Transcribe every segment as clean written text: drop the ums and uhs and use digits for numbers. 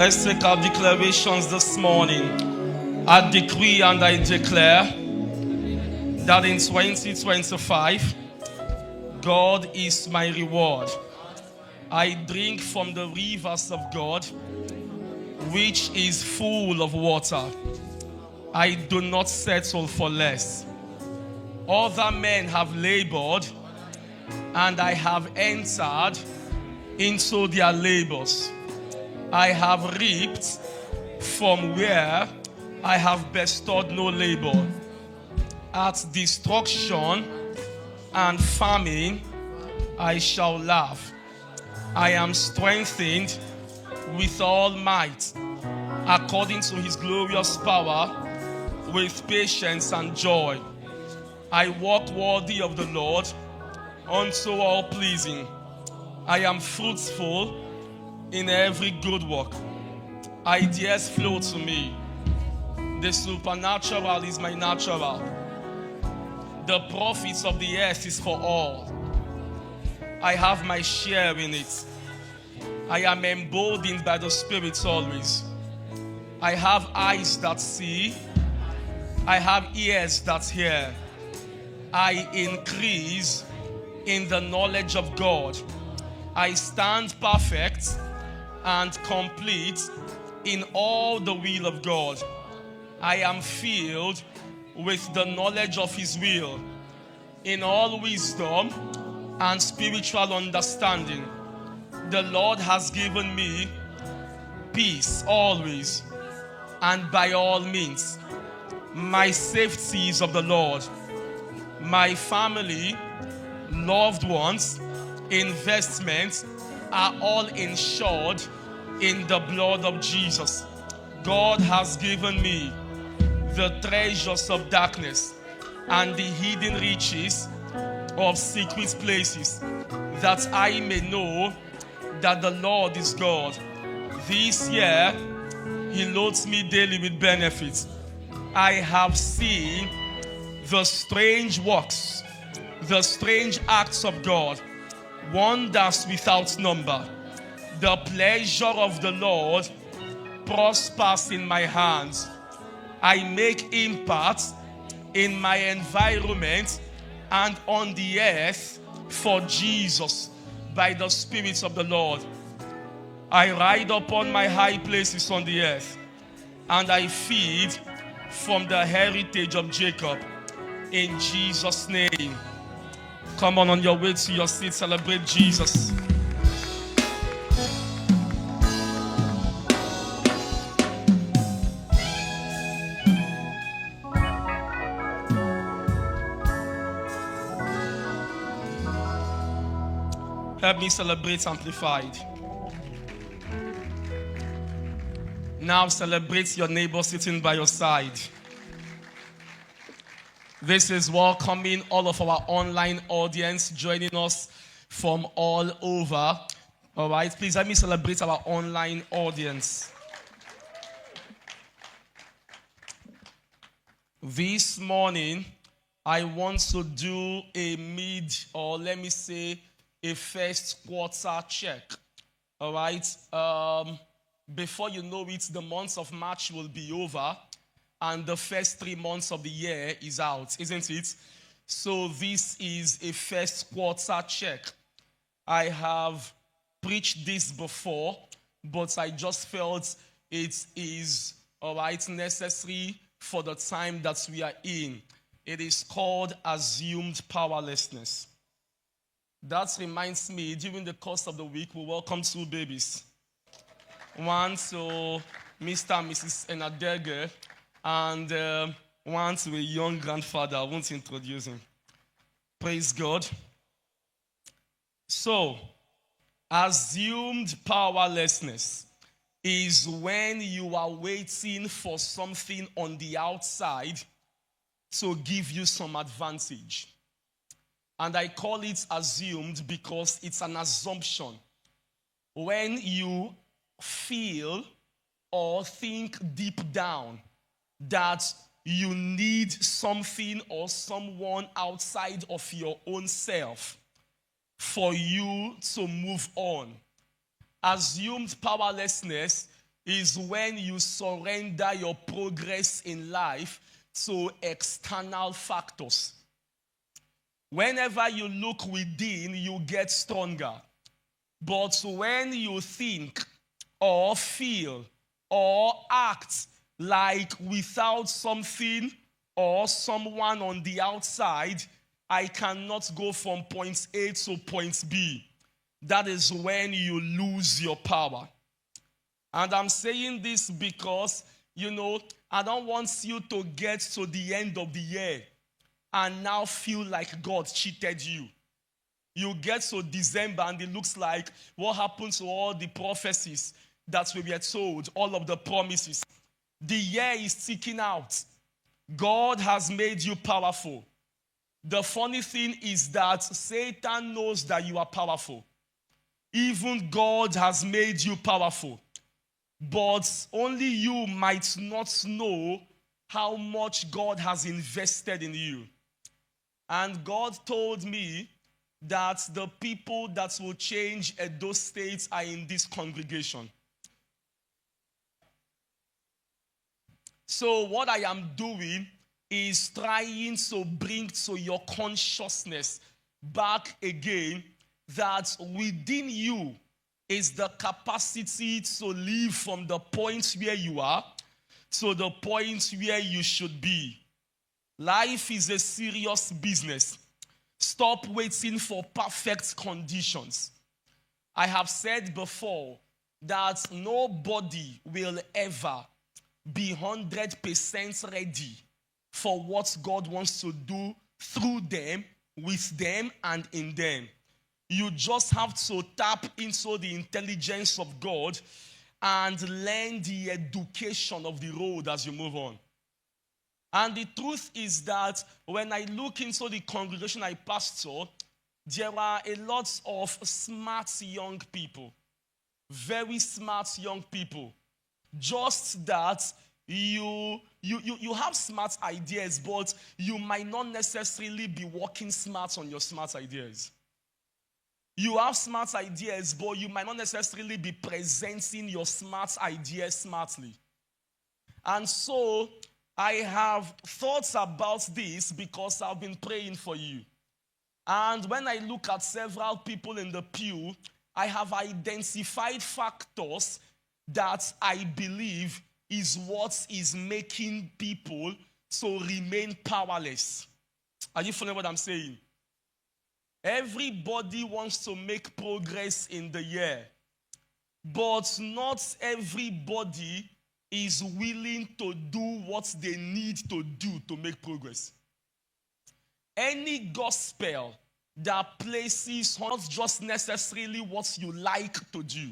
Let's take our declarations this morning. I decree and I declare that in 2025, God is my reward. I drink from the rivers of God, which is full of water. I do not settle for less. Other men have labored, and I have entered into their labors. I have reaped from where I have bestowed no labor. At destruction and famine I shall laugh. I am strengthened with all might, according to his glorious power, with patience and joy. I walk worthy of the Lord, unto all pleasing. I am fruitful in every good work. Ideas flow to me. The supernatural is my natural. The profits of the earth is for all. I have my share in it. I am emboldened by the Spirit always. I have eyes that see. I have ears that hear. I increase in the knowledge of God. I stand perfect and complete in all the will of God. I am filled with the knowledge of his will, in all wisdom and spiritual understanding. The Lord has given me peace always and by all means. My safety is of the Lord. My family, loved ones, investments are all insured in the blood of Jesus. God has given me the treasures of darkness and the hidden riches of secret places, that I may know that the Lord is God. This year, he loads me daily with benefits. I have seen the strange works, the strange acts of God, wonders without number. The pleasure of the Lord prospers in my hands. I make impact in my environment and on the earth for Jesus by the Spirit of the Lord. I ride upon my high places on the earth, and I feed from the heritage of Jacob. In Jesus' name. Come on your way to your seat, celebrate Jesus. Help me celebrate Amplified. Now celebrate your neighbor sitting by your side. This is welcoming all of our online audience joining us from all over. All right, please let me celebrate our online audience. This morning, I want to do a mid, or let me say, a first quarter check. All right, before you know it, the month of March will be over, and the first 3 months of the year is out, isn't it? So this is a first quarter check. I have preached this before, but I just felt it is, all right, necessary for the time that we are in. It is called assumed powerlessness. That reminds me, during the course of the week, we welcome 2 babies. One to Mr. and Mrs. Enadege, and one to a young grandfather. I won't introduce him. Praise God. So, assumed powerlessness is when you are waiting for something on the outside to give you some advantage. And I call it assumed because it's an assumption. When you feel or think deep down that you need something or someone outside of your own self for you to move on. Assumed powerlessness is when you surrender your progress in life to external factors. Whenever you look within, you get stronger. But when you think or feel or act like without something or someone on the outside, I cannot go from point A to point B, that is when you lose your power. And I'm saying this because, I don't want you to get to the end of the year and now feel like God cheated you. You get to December and it looks like what happened to all the prophecies that we were told, all of the promises. The year is ticking out. God has made you powerful. The funny thing is that Satan knows that you are powerful. Even God has made you powerful. But only you might not know how much God has invested in you. And God told me that the people that will change Edo State are in this congregation. So what I am doing is trying to bring to your consciousness back again that within you is the capacity to live from the point where you are to the point where you should be. Life is a serious business. Stop waiting for perfect conditions. I have said before that nobody will ever be 100% ready for what God wants to do through them, with them, and in them. You just have to tap into the intelligence of God and learn the education of the road as you move on. And the truth is that when I look into the congregation I pastor, there are a lot of smart young people, very smart young people. Just that you have smart ideas, but you might not necessarily be working smart on your smart ideas. You have smart ideas, but you might not necessarily be presenting your smart ideas smartly. And so I have thoughts about this because I've been praying for you. And when I look at several people in the pew, I have identified factors that I believe is what is making people to remain powerless. Are you following what I'm saying? Everybody wants to make progress in the year, but not everybody is willing to do what they need to do to make progress. Any gospel that places not just necessarily what you like to do.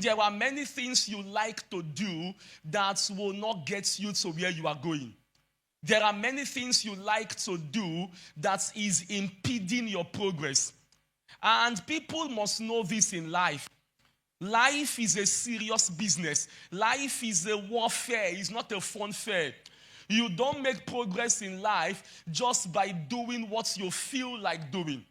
There are many things you like to do that will not get you to where you are going. There are many things you like to do that is impeding your progress. And people must know this in life. Life is a serious business. Life is a warfare. It's not a fun fair. You don't make progress in life just by doing what you feel like doing.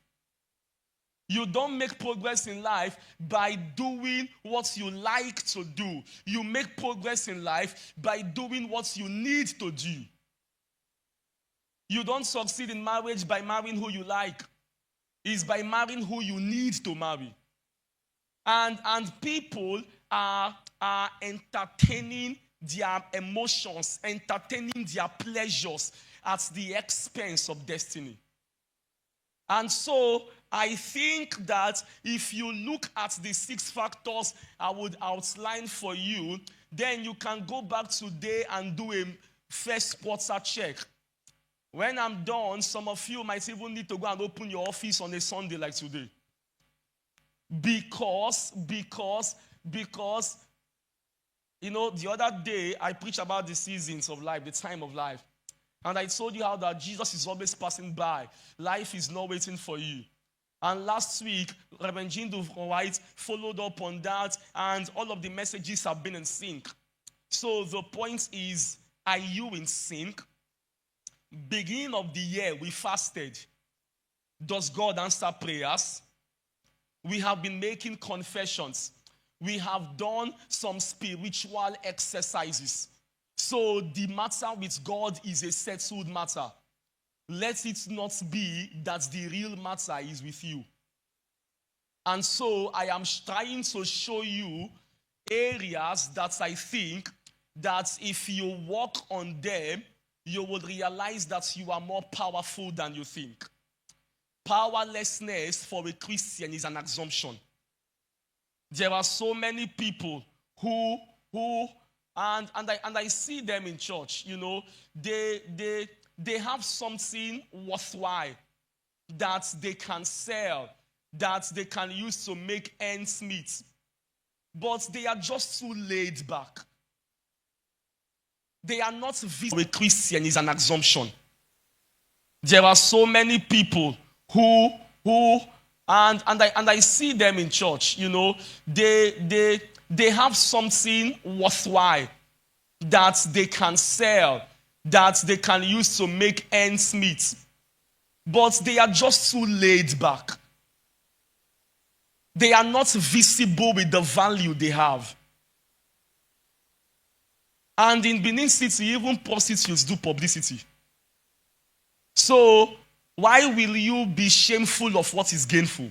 You don't make progress in life by doing what you like to do. You make progress in life by doing what you need to do. You don't succeed in marriage by marrying who you like. It's by marrying who you need to marry. And people are entertaining their emotions, entertaining their pleasures at the expense of destiny. And so I think that if you look at the 6 factors I would outline for you, then you can go back today and do a first quarter check. When I'm done, some of you might even need to go and open your office on a Sunday like today. Because, the other day I preached about the seasons of life, the time of life. And I told you how that Jesus is always passing by. Life is not waiting for you. And last week, Reverend Jindu White followed up on that, and all of the messages have been in sync. So the point is, are you in sync? Beginning of the year, we fasted. Does God answer prayers? We have been making confessions. we have done some spiritual exercises. So the matter with God is a settled matter. Let it not be that the real matter is with you. And so I am trying to show you areas that I think that if you work on them, you will realize that you are more powerful than you think. Powerlessness for a Christian is an assumption. There are so many people who and I see them in church, they have something worthwhile that they can sell, that they can use to make ends meet. But they are just too laid back. They are not visible. A Christian is an assumption. There are so many people who and I see them in church, they have something worthwhile that they can sell, that they can use to make ends meet. But they are just too laid back. They are not visible with the value they have. And in Benin City, even prostitutes do publicity. So, why will you be shameful of what is gainful?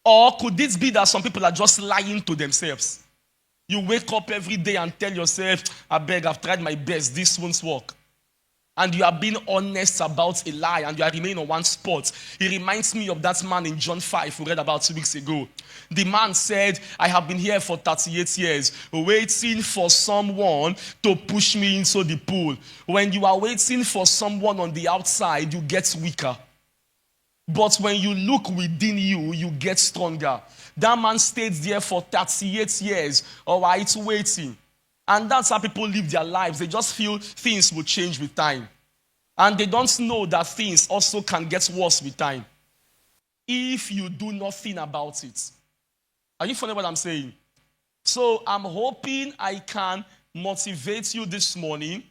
Or could it be that some people are just lying to themselves? You wake up every day and tell yourself, I beg, I've tried my best, this won't work. And you are being honest about a lie and you are remaining on one spot. It reminds me of that man in John 5 we read about 2 weeks ago. The man said, I have been here for 38 years waiting for someone to push me into the pool. When you are waiting for someone on the outside, you get weaker. But when you look within you, you get stronger. That man stayed there for 38 years, all right, waiting. And that's how people live their lives. They just feel things will change with time. And they don't know that things also can get worse with time. If you do nothing about it. Are you following what I'm saying? So I'm hoping I can motivate you this morning,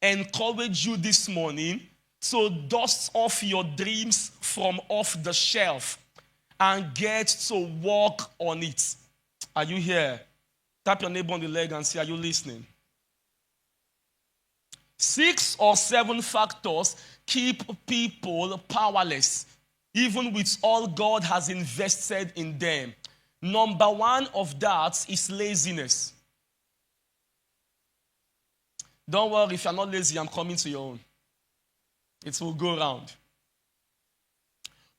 encourage you this morning to dust off your dreams from off the shelf and get to work on it. Are you here? Tap your neighbor on the leg and say, are you listening? 6 or 7 factors keep people powerless, even with all God has invested in them. Number 1 of that is laziness. Don't worry, if you're not lazy, I'm coming to your own. It will go around.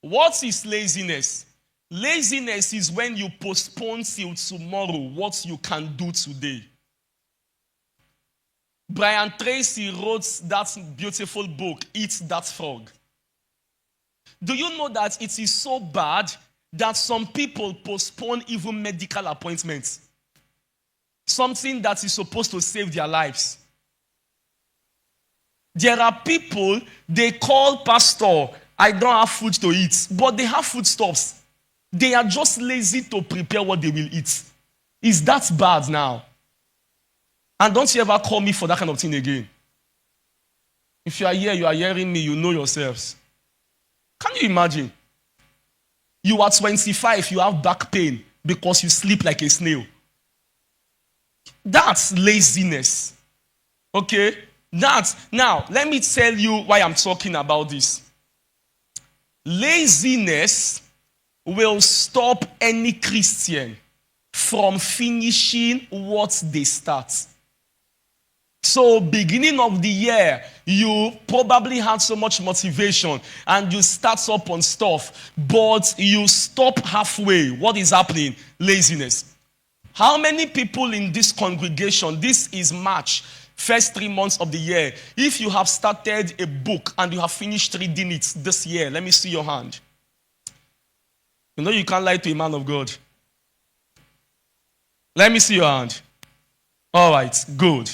What is laziness? Laziness is when you postpone till tomorrow what you can do today. Brian Tracy wrote that beautiful book, Eat That Frog. Do you know that it is so bad that some people postpone even medical appointments? Something that is supposed to save their lives. There are people, they call pastor, I don't have food to eat, but they have foodstuffs. They are just lazy to prepare what they will eat. Is that bad now? And don't you ever call me for that kind of thing again. If you are here, you are hearing me, you know yourselves. Can you imagine? You are 25, you have back pain because you sleep like a snail. That's laziness. Okay? Now, let me tell you why I'm talking about this. Laziness will stop any Christian from finishing what they start. So, beginning of the year, you probably had so much motivation and you start up on stuff, but you stop halfway. What is happening? Laziness. How many people in this congregation, this is March, first 3 months of the year, if you have started a book and you have finished reading it this year, let me see your hand. You know you can't lie to a man of God. Let me see your hand. All right, good.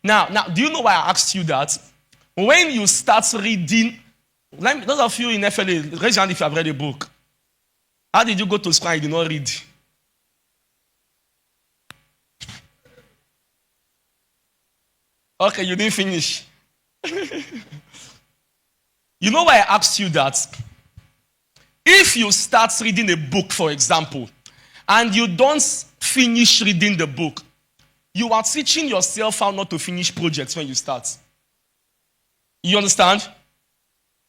Now, do you know why I asked you that? When you start reading, those of you in FLA, raise your hand if you have read a book. How did you go to school and you did not read? Okay, you didn't finish. You know why I asked you that? If you start reading a book, for example, and you don't finish reading the book, you are teaching yourself how not to finish projects when you start. You understand?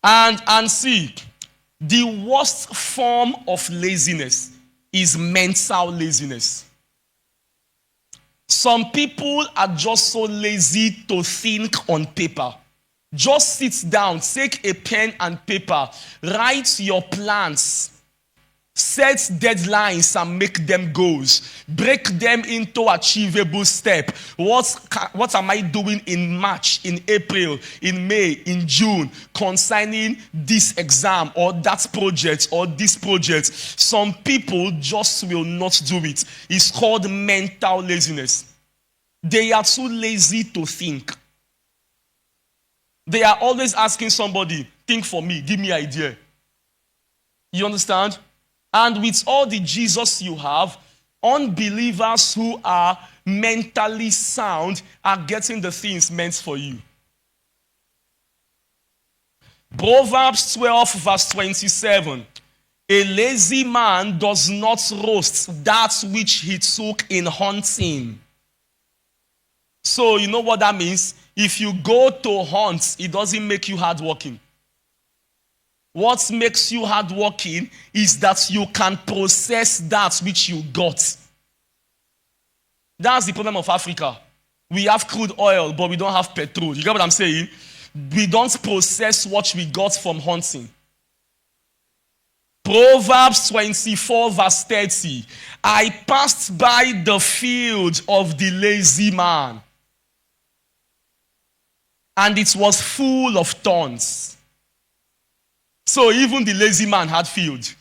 And see, the worst form of laziness is mental laziness. Some people are just so lazy to think on paper. Just sit down, take a pen and paper, write your plans, set deadlines and make them goals. Break them into achievable steps. What am I doing in March, in April, in May, in June concerning this exam or that project or this project? Some people just will not do it. It's called mental laziness. They are too lazy to think. They are always asking somebody, think for me, give me an idea. You understand? And with all the Jesus you have, unbelievers who are mentally sound are getting the things meant for you. Proverbs 12 verse 27. A lazy man does not roast that which he took in hunting. So you know what that means? If you go to hunt, it doesn't make you hardworking. What makes you hardworking is that you can process that which you got. That's the problem of Africa. We have crude oil, but we don't have petrol. You get what I'm saying? We don't process what we got from hunting. Proverbs 24 verse 30. I passed by the field of the lazy man, and it was full of thorns. So even the lazy man had field,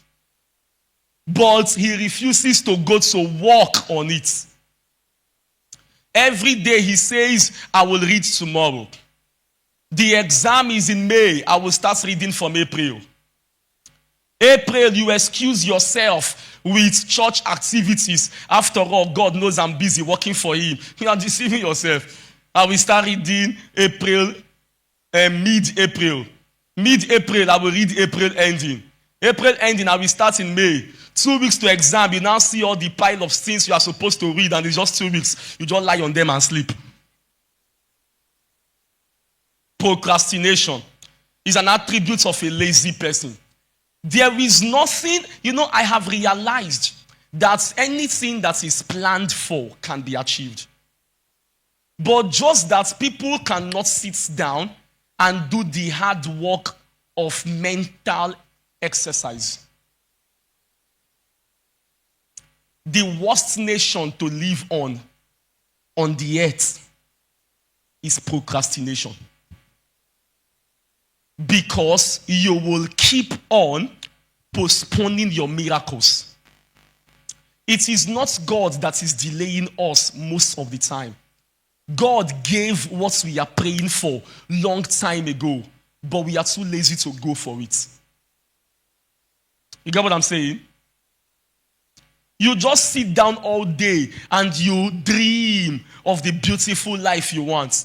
but he refuses to go to work on it. Every day he says, I will read tomorrow. The exam is in May. I will start reading from April. April, you excuse yourself with church activities. After all, God knows I'm busy working for him. You are deceiving yourself. I will start reading April, mid-April. Mid-April, I will read April ending. April ending, I will start in May. 2 weeks to exam, you now see all the pile of things you are supposed to read, and it's just 2 weeks. You just lie on them and sleep. Procrastination is an attribute of a lazy person. There is nothing, I have realized that anything that is planned for can be achieved. But just that people cannot sit down and do the hard work of mental exercise. The worst nation to live on the earth is procrastination. Because you will keep on postponing your miracles. It is not God that is delaying us most of the time. God gave what we are praying for long time ago, but we are too lazy to go for it. You get what I'm saying? You just sit down all day and you dream of the beautiful life you want,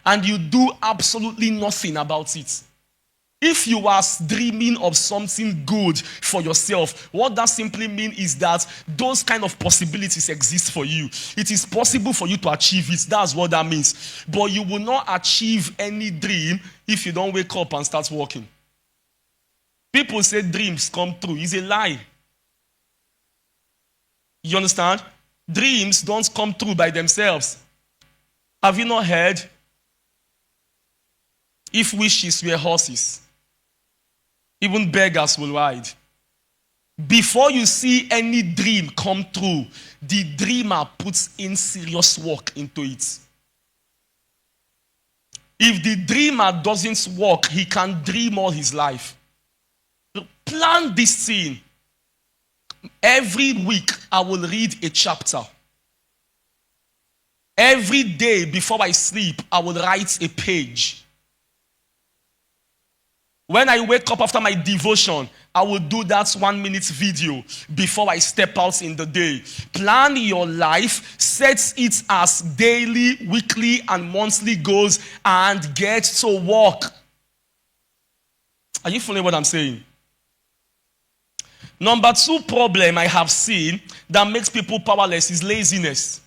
and you do absolutely nothing about it. If you are dreaming of something good for yourself, what that simply means is that those kind of possibilities exist for you. It is possible for you to achieve it. That's what that means. But you will not achieve any dream if you don't wake up and start working. People say dreams come true. It's a lie. You understand? Dreams don't come true by themselves. Have you not heard? If wishes were horses, even beggars will ride. Before you see any dream come true, the dreamer puts in serious work into it. If the dreamer doesn't work, he can dream all his life. Plan this thing. Every week, I will read a chapter. Every day before I sleep, I will write a page. When I wake up after my devotion, I will do that 1 minute video before I step out in the day. Plan your life, set it as daily, weekly, and monthly goals, and get to work. Are you following what I'm saying? Number two problem I have seen that makes people powerless is laziness.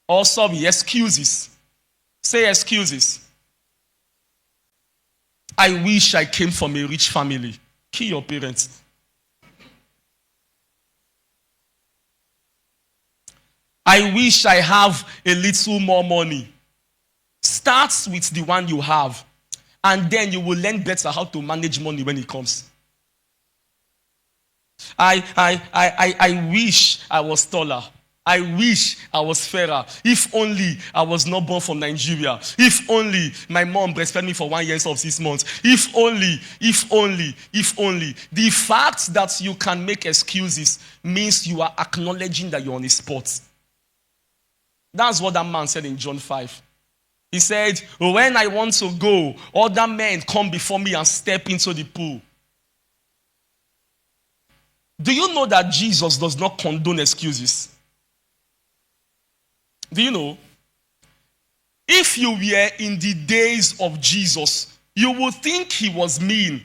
Or excuses. Say excuses. I wish I came from a rich family. Kill your parents. I wish I have a little more money. Start with the one you have, and then you will learn better how to manage money when it comes. I wish I was taller. I wish I was fairer. If only I was not born from Nigeria. If only my mom breastfed me for 1 year of 6 months. If only. The fact that you can make excuses means you are acknowledging that you're on a spot. That's what that man said in John 5. He said, when I want to go, other men come before me and step into the pool. Do you know that Jesus does not condone excuses? Do you know? If you were in the days of Jesus, you would think he was mean.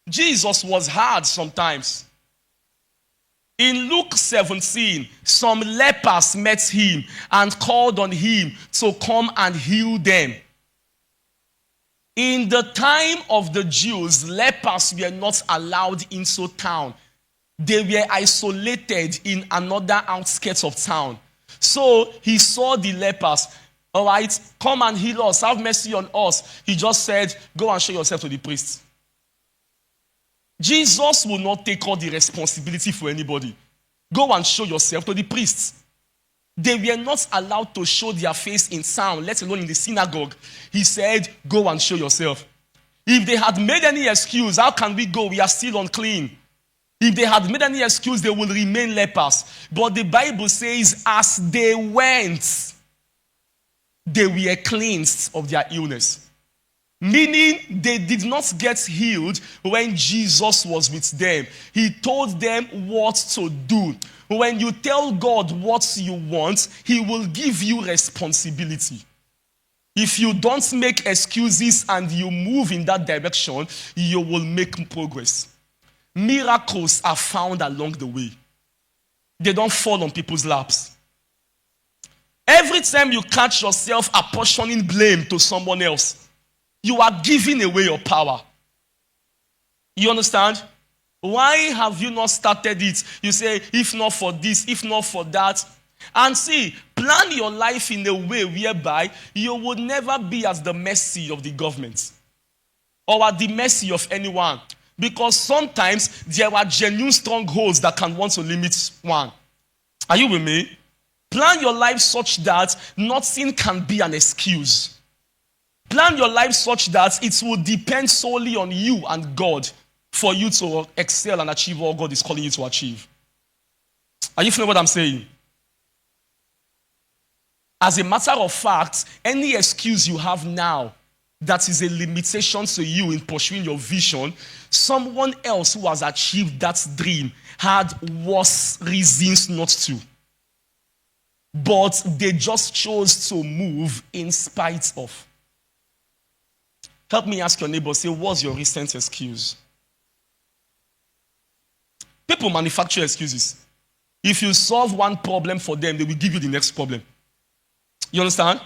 Jesus was hard sometimes. In Luke 17, some lepers met him and called on him to come and heal them. In the time of the Jews, lepers were not allowed into town. They were isolated in another outskirts of town. So he saw the lepers. All right, come and heal us. Have mercy on us. He just said, go and show yourself to the priest. Jesus will not take all the responsibility for anybody. Go and show yourself to the priests. They were not allowed to show their face in town, let alone in the synagogue. He said, go and show yourself. If they had made any excuse, how can we go? We are still unclean. If they had made any excuse, they will remain lepers. But the Bible says, as they went, they were cleansed of their illness. Meaning, they did not get healed when Jesus was with them. He told them what to do. When you tell God what you want, he will give you responsibility. If you don't make excuses and you move in that direction, you will make progress. Miracles are found along the way. They don't fall on people's laps. Every time you catch yourself apportioning blame to someone else, you are giving away your power. You understand? Why have you not started it? You say, if not for this, if not for that. And see, plan your life in a way whereby you would never be at the mercy of the government or at the mercy of anyone. Because sometimes there are genuine strongholds that can want to limit one. Are you with me? Plan your life such that nothing can be an excuse. Plan your life such that it will depend solely on you and God for you to excel and achieve what God is calling you to achieve. Are you feeling what I'm saying? As a matter of fact, any excuse you have now that is a limitation to you in pursuing your vision, someone else who has achieved that dream had worse reasons not to. But they just chose to move in spite of. Help me ask your neighbor, say, what's your recent excuse? People manufacture excuses. If you solve one problem for them, they will give you the next problem. You understand?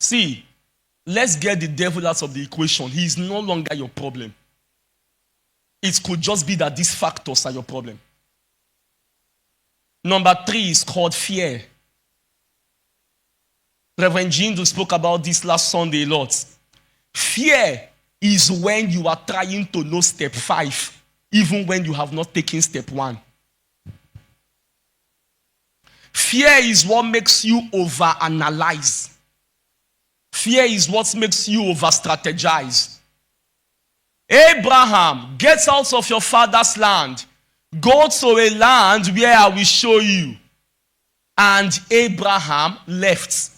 See, let's get the devil out of the equation. He is no longer your problem. It could just be that these factors are your problem. Number 3 is called fear. Reverend Jindu spoke about this last Sunday a lot. Fear is when you are trying to know step 5, even when you have not taken step 1. Fear is what makes you overanalyze. Fear is what makes you over-strategize. Abraham, get out of your father's land. Go to a land where I will show you. And Abraham left.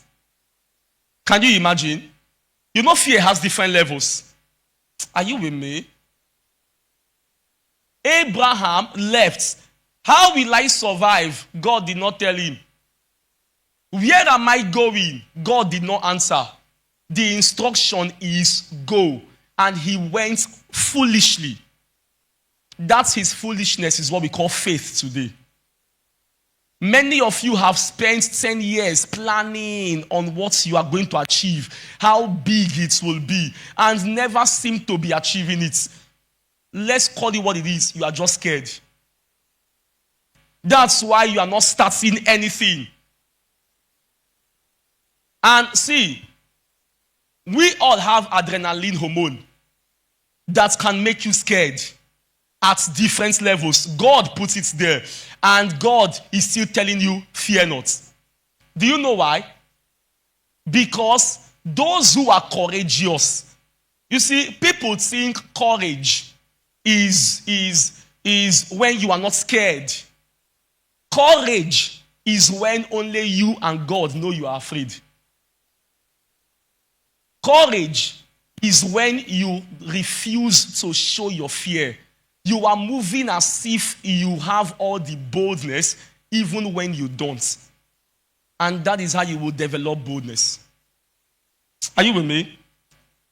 Can you imagine? You know fear has different levels. Are you with me? Abraham left. How will I survive? God did not tell him. Where am I going? God did not answer. The instruction is go. And he went foolishly. That's his foolishness is what we call faith today. Many of you have spent 10 years planning on what you are going to achieve, how big it will be, and never seem to be achieving it. Let's call it what it is. You are just scared. That's why you are not starting anything. And see, we all have adrenaline hormone that can make you scared at different levels. God puts it there. And God is still telling you, fear not. Do you know why? Because those who are courageous, you see, people think courage is when you are not scared. Courage is when only you and God know you are afraid. Courage is when you refuse to show your fear. You are moving as if you have all the boldness, even when you don't. And that is how you will develop boldness. Are you with me?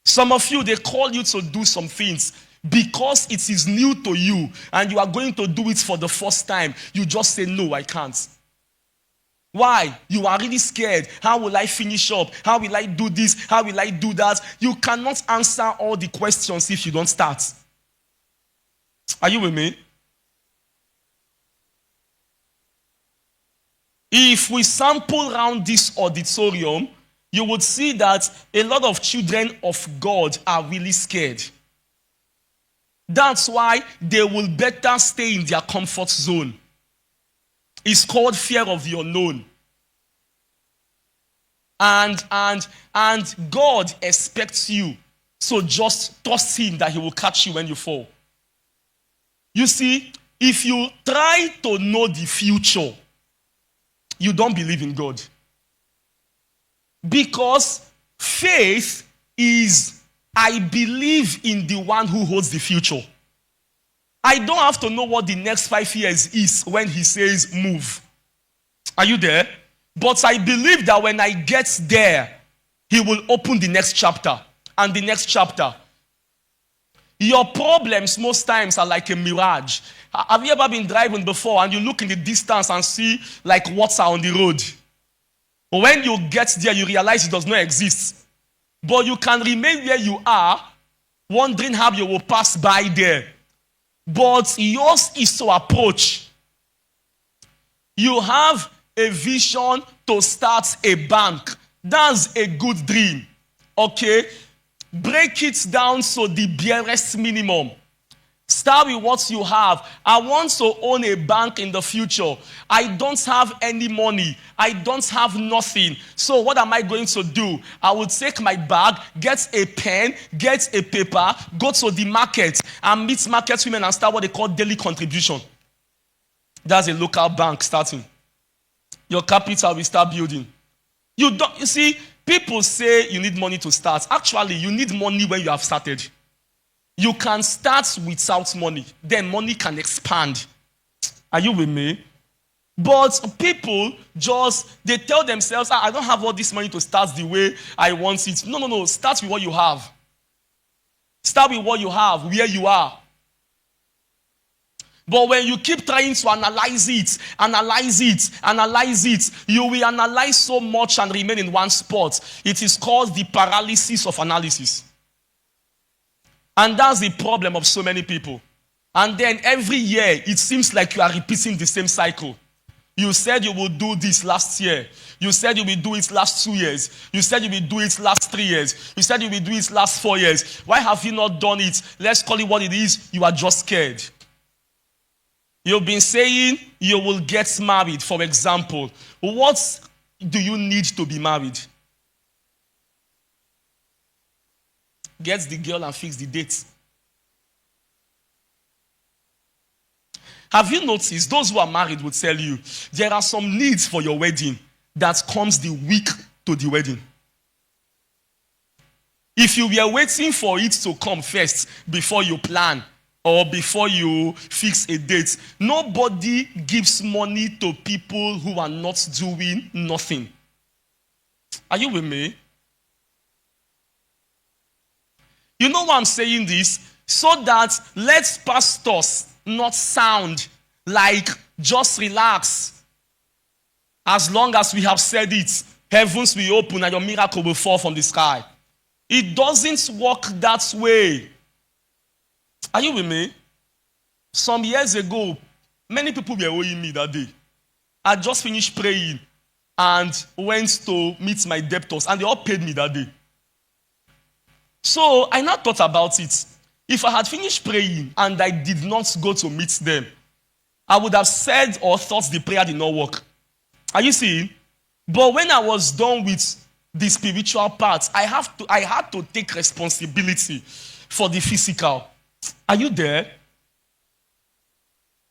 Some of you, they call you to do some things because it is new to you and you are going to do it for the first time. You just say, no, I can't. Why? You are really scared. How will I finish up? How will I do this? How will I do that? You cannot answer all the questions if you don't start. Are you with me? If we sample around this auditorium, you would see that a lot of children of God are really scared. That's why they will better stay in their comfort zone. It's called fear of the unknown. And God expects you to just trust him that he will catch you when you fall. You see, if you try to know the future, you don't believe in God. Because faith is, I believe in the one who holds the future. I don't have to know what the next 5 years is when he says move. Are you there? But I believe that when I get there, he will open the next chapter and the next chapter. Your problems most times are like a mirage. Have you ever been driving before and you look in the distance and see like water on the road? When you get there, you realize it does not exist. But you can remain where you are, wondering how you will pass by there. But yours is to approach. You have a vision to start a bank. That's a good dream. Okay? Break it down to the barest minimum. Start with what you have. I want to own a bank in the future. I don't have any money. I don't have nothing. So what am I going to do? I will take my bag, get a pen, get a paper, go to the market and meet market women and start what they call daily contribution. That's a local bank starting. Your capital will start building. You see, people say you need money to start. Actually, you need money when you have started. You can start without money. Then money can expand. Are you with me? But people they tell themselves, I don't have all this money to start the way I want it. No. Start with what you have. Start with what you have, where you are. But when you keep trying to analyze it, you will analyze so much and remain in one spot. It is called the paralysis of analysis. And that's the problem of so many people. And then every year, it seems like you are repeating the same cycle. You said you will do this last year. You said you will do it last 2 years. You said you will do it last 3 years. You said you will do it last 4 years. Why have you not done it? Let's call it what it is. You are just scared. You've been saying you will get married, for example. What do you need to be married? Get the girl and fix the date. Have you noticed, those who are married will tell you, there are some needs for your wedding that comes the week to the wedding. If you were waiting for it to come first before you plan or before you fix a date, nobody gives money to people who are not doing nothing. Are you with me? You know why I'm saying this? So that let pastors not sound like just relax. As long as we have said it, heavens will open and your miracle will fall from the sky. It doesn't work that way. Are you with me? Some years ago, many people were owing me that day. I just finished praying and went to meet my debtors, and they all paid me that day. So I now thought about it. If I had finished praying and I did not go to meet them, I would have said or thought the prayer did not work. Are you seeing? But when I was done with the spiritual part, I had to take responsibility for the physical. Are you there?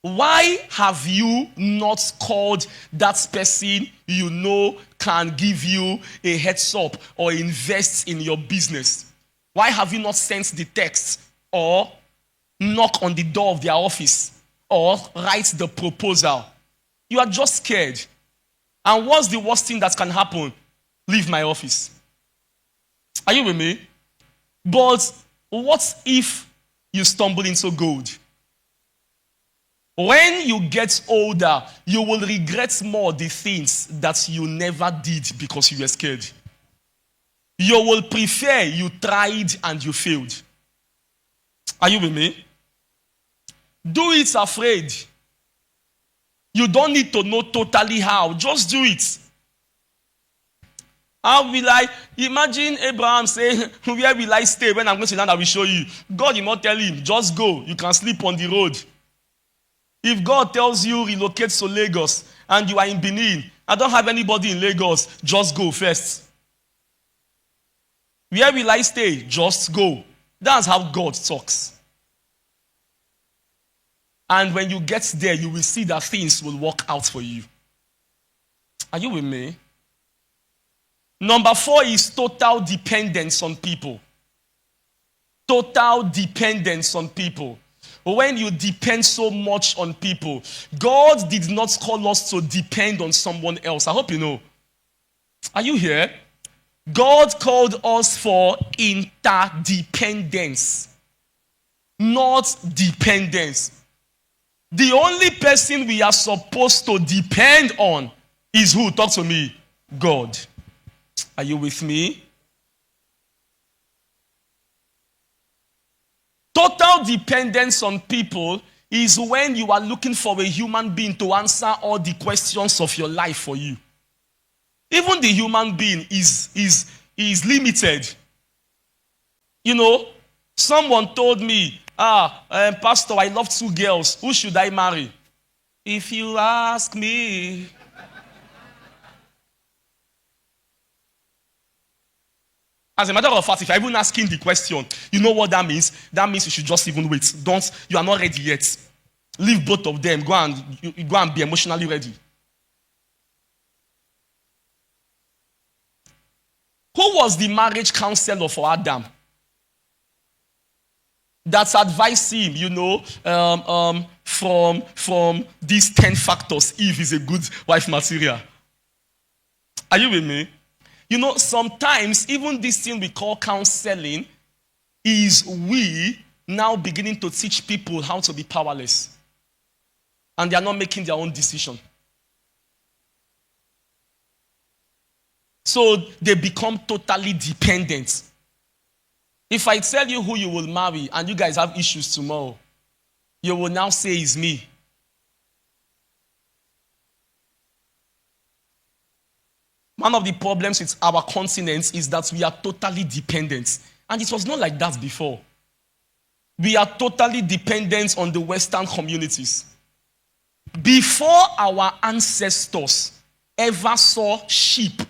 Why have you not called that person you know can give you a heads up or invest in your business? Why have you not sent the text or knock on the door of their office or write the proposal? You are just scared. And what's the worst thing that can happen? Leave my office. Are you with me? But what if you stumble into gold? When you get older, you will regret more the things that you never did because you were scared. You will prefer you tried and you failed. Are you with me? Do it afraid. You don't need to know totally how. Just do it. How will I? Imagine Abraham saying, where will I stay when I'm going to land? I will show you. God did not tell him, just go. You can sleep on the road. If God tells you relocate to Lagos and you are in Benin, I don't have anybody in Lagos, just go first. Where will I stay? Just go. That's how God talks. And when you get there, you will see that things will work out for you. Are you with me? Number 4 is total dependence on people. Total dependence on people. When you depend so much on people, God did not call us to depend on someone else. I hope you know. Are you here? God called us for interdependence, not dependence. The only person we are supposed to depend on is who? Talk to me. God. Are you with me? Total dependence on people is when you are looking for a human being to answer all the questions of your life for you. Even the human being is limited. You know, someone told me, Pastor, I love 2 girls. Who should I marry? If you ask me. As a matter of fact, if you're even asking the question, you know what that means? That means you should just even wait. You are not ready yet. Leave both of them. Go and be emotionally ready. Who was the marriage counselor for Adam? That advised him, from these 10 factors, Eve is a good wife material. Are you with me? Sometimes even this thing we call counseling is we now beginning to teach people how to be powerless. And they are not making their own decision. So they become totally dependent. If I tell you who you will marry and you guys have issues tomorrow, you will now say it's me. One of the problems with our continent is that we are totally dependent. And it was not like that before. We are totally dependent on the Western communities. Before our ancestors ever saw sheep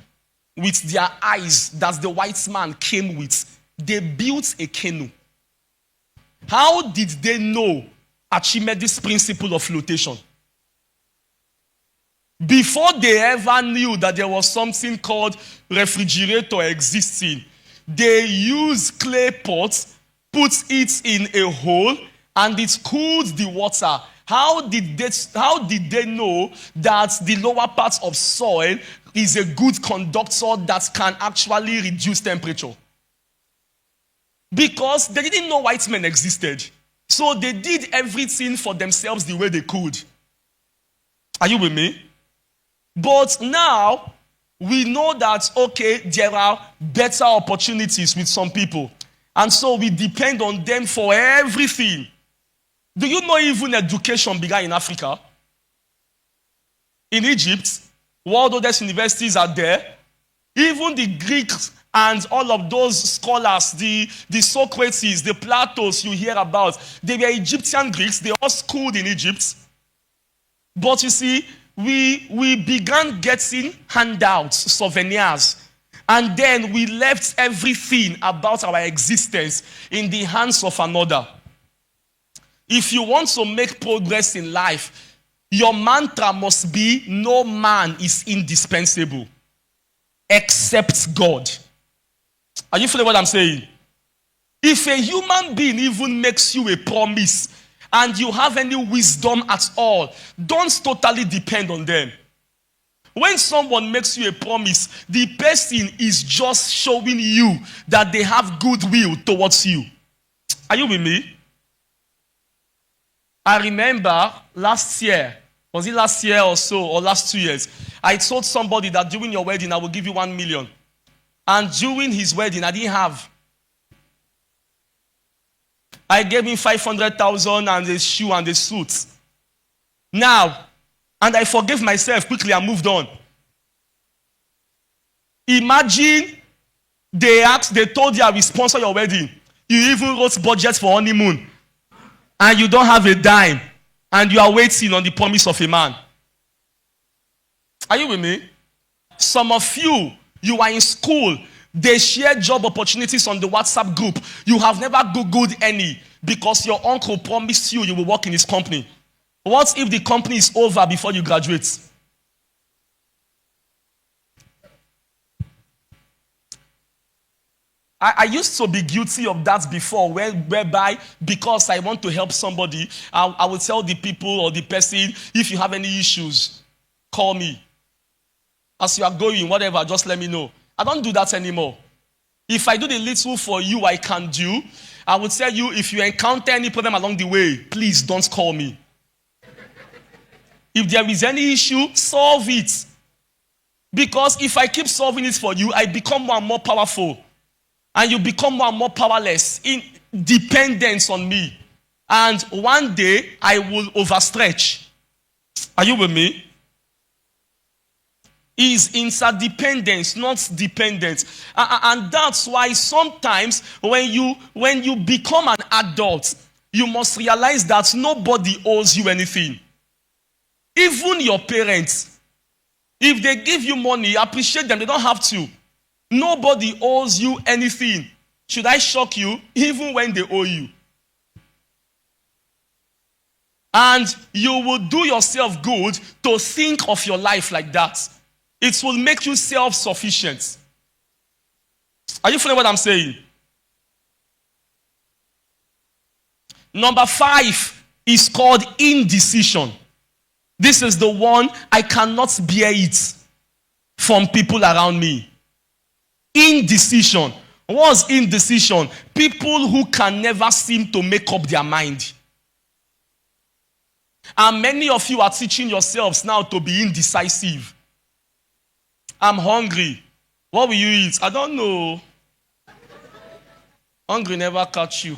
with their eyes that the white man came with, they built a canoe. How did they know Archimedes' principle of flotation? Before they ever knew that there was something called refrigerator existing, they used clay pots, put it in a hole, and it cooled the water. How did they know that the lower part of soil is a good conductor that can actually reduce temperature? Because they didn't know white men existed. So they did everything for themselves the way they could. Are you with me? But now, we know that, okay, there are better opportunities with some people. And so we depend on them for everything. Do you know even education began in Africa? In Egypt, world oldest universities are there. Even the Greeks and all of those scholars, the Socrates, the Platos you hear about, they were Egyptian Greeks. They all schooled in Egypt. But you see, we began getting handouts, souvenirs, and then we left everything about our existence in the hands of another. If you want to make progress in life, your mantra must be, no man is indispensable except God. Are you feeling what I'm saying? If a human being even makes you a promise and you have any wisdom at all, don't totally depend on them. When someone makes you a promise, the person is just showing you that they have goodwill towards you. Are you with me? I remember last year, was it last year or so, or last 2 years, I told somebody that during your wedding, I will give you 1 million. And during his wedding, I didn't have. I gave him 500,000 and a shoe and a suit. Now, and I forgave myself quickly and moved on. Imagine they told you I will sponsor your wedding. You even wrote budget for honeymoon. And you don't have a dime. And you are waiting on the promise of a man. Are you with me? Some of you are in school. They share job opportunities on the WhatsApp group. You have never Googled any because your uncle promised you will work in his company. What if the company is over before you graduate? I used to be guilty of that before, whereby because I want to help somebody, I will tell the people or the person, if you have any issues, call me. As you are going, whatever, just let me know. I don't do that anymore. If I do the little for you I can do, I will tell you, if you encounter any problem along the way, please don't call me. If there is any issue, solve it. Because if I keep solving it for you, I become more and more powerful. And you become more and more powerless in dependence on me. And one day, I will overstretch. Are you with me? Is interdependence, not dependence. And that's why sometimes when you become an adult, you must realize that nobody owes you anything. Even your parents, if they give you money, appreciate them. They don't have to. Nobody owes you anything. Should I shock you? Even when they owe you. And you will do yourself good to think of your life like that. It will make you self-sufficient. Are you following what I'm saying? Number 5 is called indecision. This is the one I cannot bear it from people around me. Indecision. What's indecision? People who can never seem to make up their mind. And many of you are teaching yourselves now to be indecisive. I'm hungry. What will you eat? I don't know. Hungry never catch you.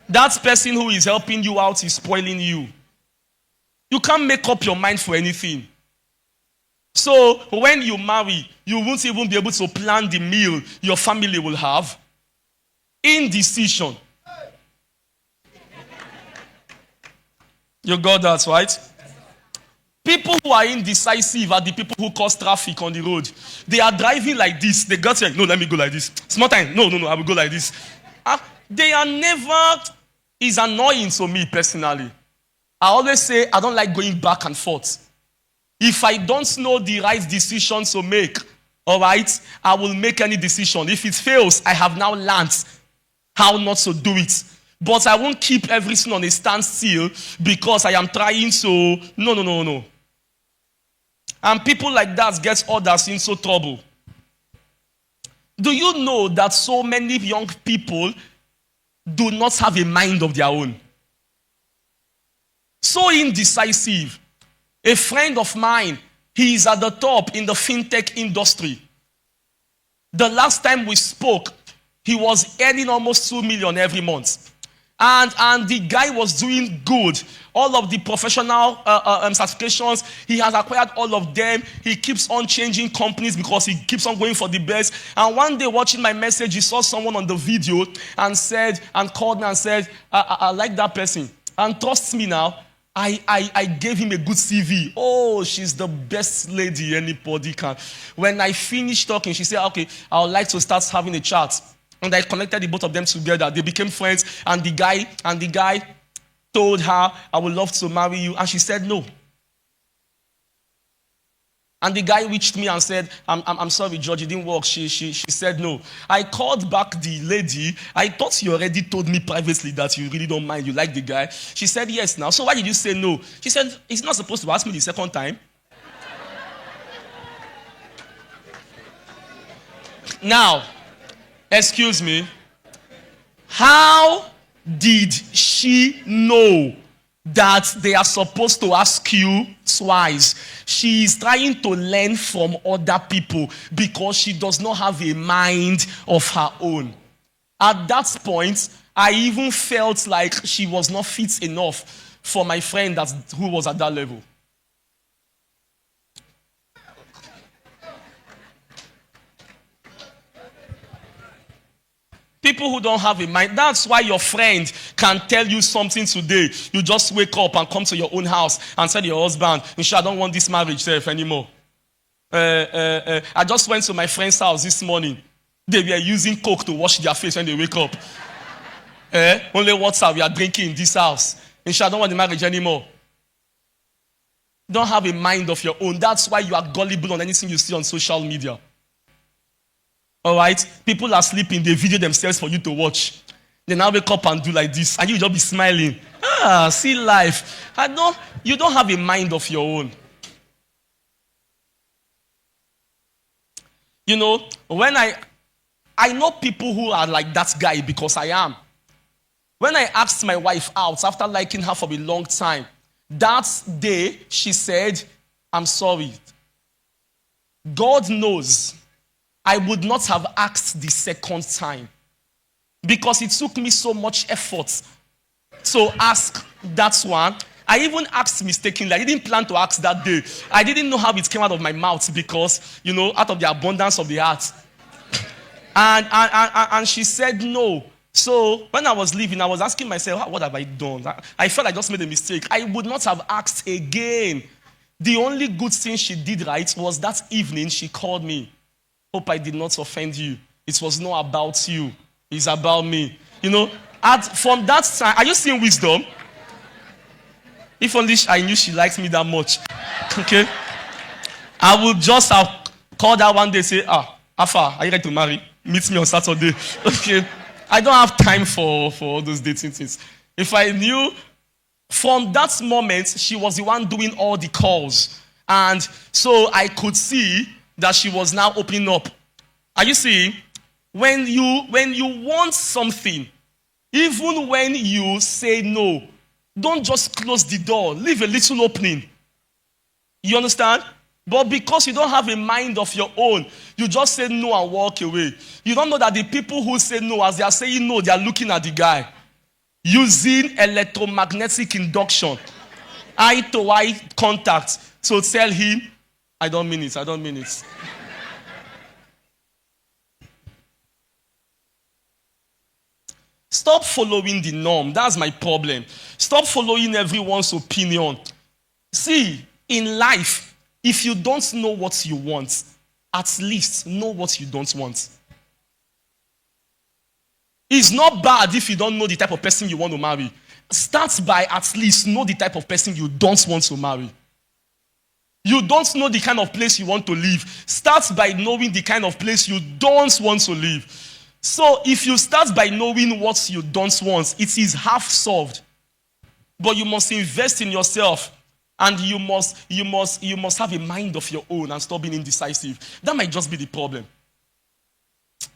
That person who is helping you out is spoiling you. You can't make up your mind for anything. So when you marry, you won't even be able to plan the meal your family will have. Indecision. You got that, right? People who are indecisive are the people who cause traffic on the road. They are driving like this. They got here. No, let me go like this. Small time. No, I will go like this. They are never... It's annoying to me personally. I always say I don't like going back and forth. If I don't know the right decision to make, all right, I will make any decision. If it fails, I have now learned how not to do it. But I won't keep everything on a standstill because I am trying to... No. And people like that get others into trouble. Do you know that so many young people do not have a mind of their own. So indecisive. A friend of mine, he is at the top in the fintech industry. The last time we spoke, he was earning almost 2 million every month. And the guy was doing good. All of the professional certifications, he has acquired all of them. He keeps on changing companies because he keeps on going for the best. And one day watching my message, he saw someone on the video and called me and said, I like that person. And trust me now, I gave him a good CV. Oh, she's the best lady anybody can. When I finished talking, she said, okay, I would like to start having a chat. And I connected the both of them together. They became friends. And the guy told her, I would love to marry you. And she said no. And the guy reached me and said, I'm sorry, George, it didn't work. She said no. I called back the lady. I thought you already told me privately that you really don't mind, you like the guy. She said yes now. So why did you say no? She said, he's not supposed to ask me the second time. Now, excuse me. How did she know that they are supposed to ask you twice? She is trying to learn from other people because she does not have a mind of her own. At that point, I even felt like she was not fit enough for my friend who was at that level. People who don't have a mind, that's why your friend can tell you something today. You just wake up and come to your own house and tell your husband, I don't want this marriage anymore. I just went to my friend's house this morning. They were using Coke to wash their face when they wake up. Only water we are drinking in this house. I don't want the marriage anymore. You don't have a mind of your own. That's why you are gullible on anything you see on social media. All right? People are sleeping. They video themselves for you to watch. They now wake up and do like this. And you just be smiling. See life. You don't have a mind of your own. You know, when I know people who are like that guy because I am. When I asked my wife out after liking her for a long time, that day she said, I'm sorry. God knows I would not have asked the second time because it took me so much effort to ask that one. I even asked mistakenly. I didn't plan to ask that day. I didn't know how it came out of my mouth because, out of the abundance of the heart. And she said no. So when I was leaving, I was asking myself, what have I done? I felt I just made a mistake. I would not have asked again. The only good thing she did right was that evening she called me. Hope I did not offend you. It was not about you. It's about me. From that time, are you seeing wisdom? If only I knew she likes me that much. Okay? I would just have called her one day and say, Afa, are you ready to marry? Meet me on Saturday. Okay? I don't have time for all those dating things. If I knew, from that moment, she was the one doing all the calls. And so I could see that she was now opening up. Are you seeing? When you want something, even when you say no, don't just close the door. Leave a little opening. You understand? But because you don't have a mind of your own, you just say no and walk away. You don't know that the people who say no, as they are saying no, they are looking at the guy. Using electromagnetic induction, eye-to-eye contact, to tell him, I don't mean it. Stop following the norm. That's my problem. Stop following everyone's opinion. See, in life, if you don't know what you want, at least know what you don't want. It's not bad if you don't know the type of person you want to marry. Start by at least know the type of person you don't want to marry. You don't know the kind of place you want to live. Start by knowing the kind of place you don't want to live. So if you start by knowing what you don't want, it is half solved. But you must invest in yourself. And you must have a mind of your own and stop being indecisive. That might just be the problem.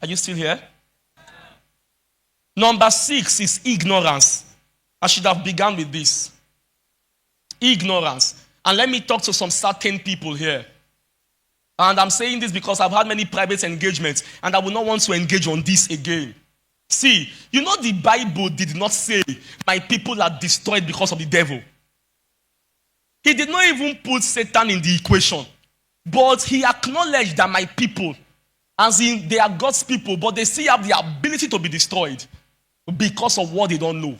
Are you still here? Number 6 is ignorance. I should have begun with this. Ignorance. And let me talk to some certain people here. And I'm saying this because I've had many private engagements and I will not want to engage on this again. See, you know the Bible did not say, my people are destroyed because of the devil. He did not even put Satan in the equation. But he acknowledged that my people, as in they are God's people, but they still have the ability to be destroyed because of what they don't know.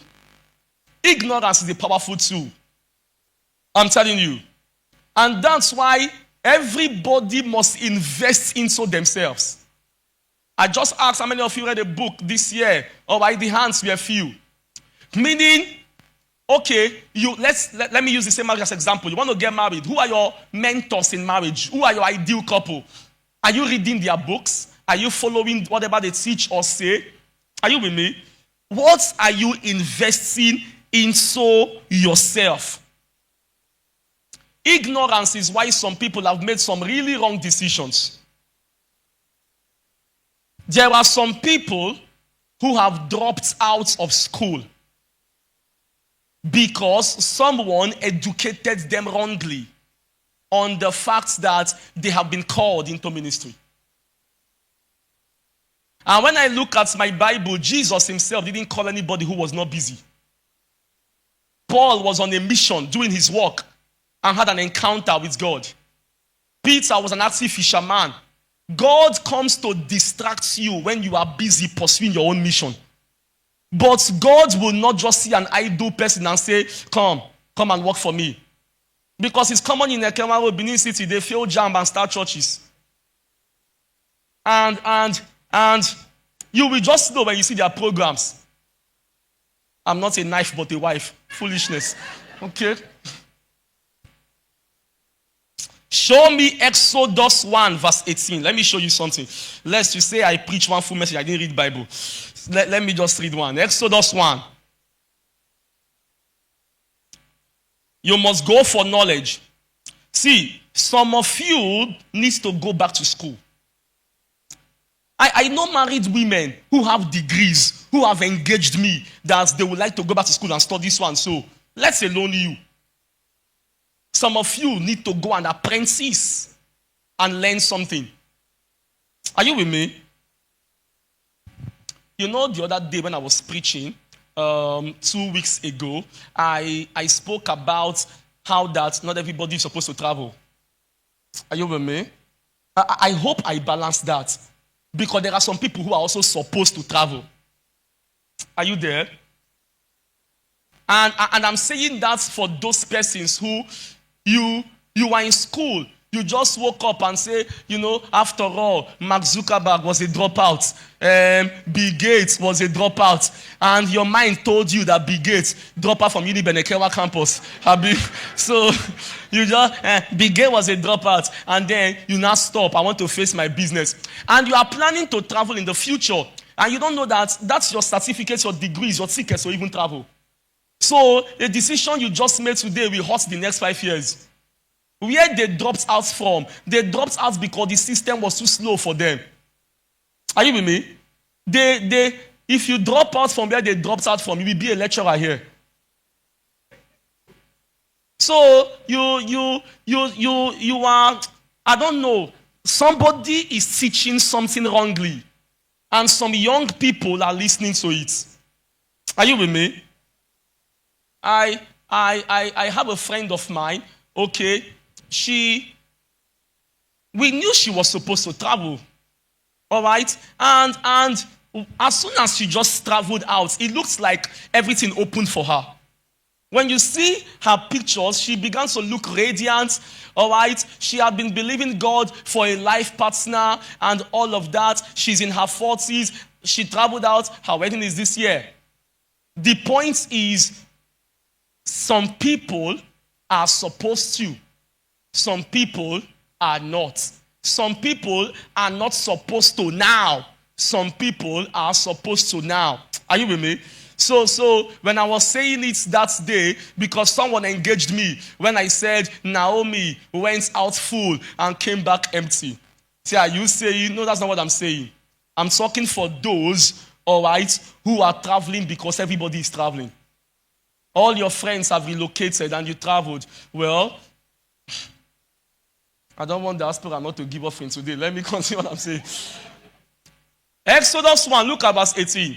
Ignorance is a powerful tool. I'm telling you. And that's why everybody must invest into themselves. I just asked how many of you read a book this year, or by the hands were few. Meaning, okay, let me use the same marriage as example. You want to get married. Who are your mentors in marriage? Who are your ideal couple? Are you reading their books? Are you following whatever they teach or say? Are you with me? What are you investing into yourself? Ignorance is why some people have made some really wrong decisions. There are some people who have dropped out of school because someone educated them wrongly on the fact that they have been called into ministry. And when I look at my Bible, Jesus himself didn't call anybody who was not busy. Paul was on a mission doing his work and had an encounter with God. Peter was an active fisherman. God comes to distract you when you are busy pursuing your own mission. But God will not just see an idle person and say, come and work for me. Because it's common in Ekema Road, Benin City, they fail jam and start churches. And you will just know when you see their programs. I'm not a knife but a wife. Foolishness. Okay? Show me Exodus 1 verse 18. Let me show you something. Lest you say I preach one full message, I didn't read Bible. Let me just read one. Exodus 1. You must go for knowledge. See, some of you need to go back to school. I know married women who have degrees, who have engaged me that they would like to go back to school and study this one. So, let's alone you. Some of you need to go and apprentice and learn something. Are you with me? You know, the other day when I was preaching, 2 weeks ago, I spoke about how that not everybody is supposed to travel. Are you with me? I hope I balanced that. Because there are some people who are also supposed to travel. Are you there? And I'm saying that for those persons who you are in school. You just woke up and say, after all, Mark Zuckerberg was a dropout. Bill Gates was a dropout. And your mind told you that Bill Gates dropped out from Unibenekewa campus. So you just, Bill Gates was a dropout. And then you now stop. I want to face my business. And you are planning to travel in the future. And you don't know that that's your certificates, your degrees, your tickets to even travel. So the decision you just made today will hurt the next 5 years. Where they dropped out from, they dropped out because the system was too slow for them. Are you with me? If you drop out from where they dropped out from, you will be a lecturer here. So you are, I don't know, somebody is teaching something wrongly, and some young people are listening to it. Are you with me? I have a friend of mine, okay, we knew she was supposed to travel, all right? And as soon as she just traveled out, it looks like everything opened for her. When you see her pictures, she began to look radiant, all right? She had been believing God for a life partner and all of that. She's in her 40s. She traveled out. Her wedding is this year. The point is, some people are supposed to. Some people are not. Some people are not supposed to now. Some people are supposed to now. Are you with me? So when I was saying it that day, because someone engaged me when I said Naomi went out full and came back empty. See, are you saying? No, that's not what I'm saying. I'm talking for those all right, who are traveling because everybody is traveling. All your friends have relocated and you traveled. Well, I don't want the diaspora not to give offering today. Let me continue what I'm saying. Exodus 1, look at verse 18.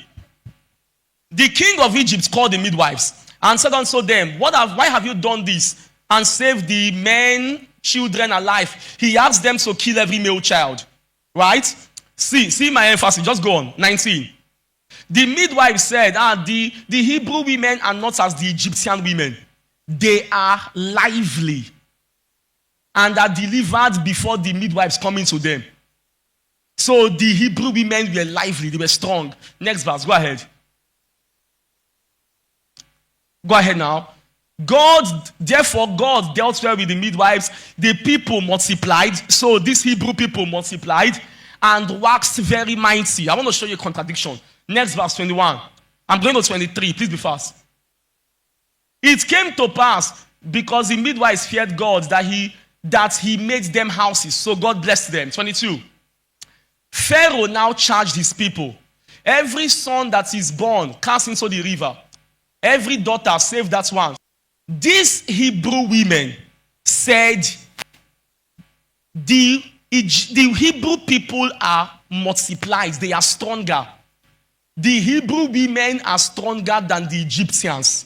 The king of Egypt called the midwives and said unto them, why have you done this and saved the men, children alive? He asked them to kill every male child. Right? See my emphasis. Just go on. 19. The midwife said, the Hebrew women are not as the Egyptian women. They are lively and are delivered before the midwives coming to them. So the Hebrew women were lively. They were strong. Next verse. Go ahead. Go ahead now. Therefore God dealt well with the midwives. The people multiplied. So these Hebrew people multiplied and waxed very mighty. I want to show you a contradiction. Next verse 21. I'm going to 23. Please be fast. It came to pass, because the midwives feared God, that he made them houses. So God blessed them. 22. Pharaoh now charged his people. Every son that is born, cast into the river. Every daughter, save that one. These Hebrew women said, the Hebrew people are multiplied. They are stronger. The Hebrew women are stronger than the Egyptians.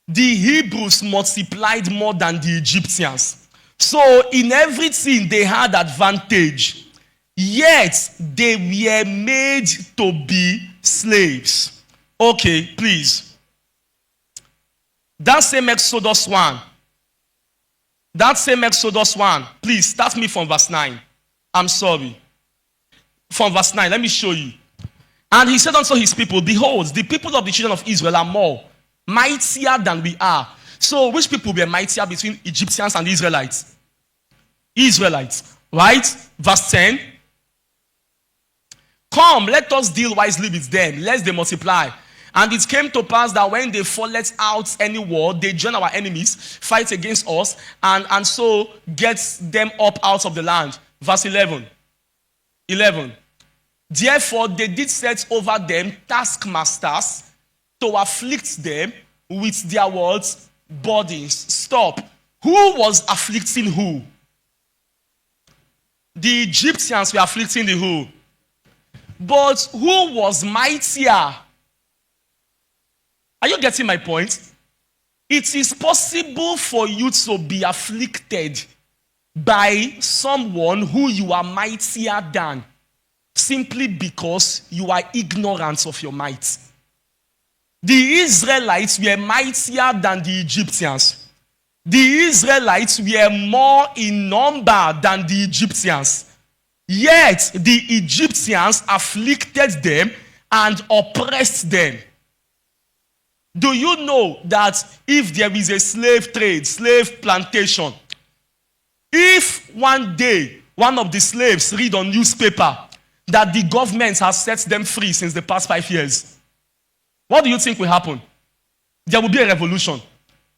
The Hebrews multiplied more than the Egyptians. So in everything they had advantage. Yet they were made to be slaves. Okay, please. That same Exodus 1. Please, start me from verse 9. I'm sorry. From verse 9, let me show you. And he said unto his people, behold, the people of the children of Israel are more mightier than we are. So which people were mightier between Egyptians and Israelites? Israelites, right? Verse 10. Come, let us deal wisely with them, lest they multiply. And it came to pass that when they fought out any war, they join our enemies, fight against us, and so gets them up out of the land. Verse 11. Therefore they did set over them taskmasters to afflict them with their words, burdens. Stop. Who was afflicting who? The Egyptians were afflicting the who? But who was mightier? Are you getting my point? It is possible for you to be afflicted by someone who you are mightier than, simply because you are ignorant of your might. The Israelites were mightier than the Egyptians. The Israelites were more in number than the Egyptians. Yet the Egyptians afflicted them and oppressed them. Do you know that if there is a slave trade, slave plantation, if one day one of the slaves read on newspaper that the government has set them free since the past 5 years, what do you think will happen? There will be a revolution.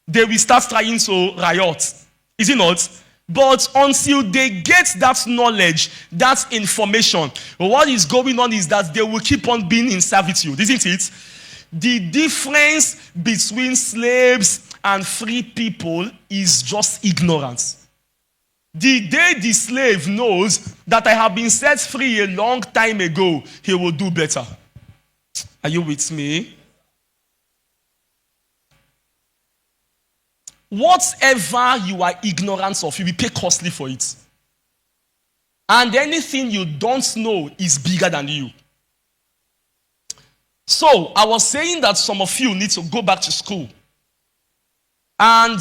They will start trying to riot. Is it not? But until they get that knowledge, that information, what is going on is that they will keep on being in servitude, isn't it? The difference between slaves and free people is just ignorance. The day the slave knows that I have been set free a long time ago, he will do better. Are you with me? Whatever you are ignorant of, you will pay costly for it. And anything you don't know is bigger than you. So, I was saying that some of you need to go back to school. And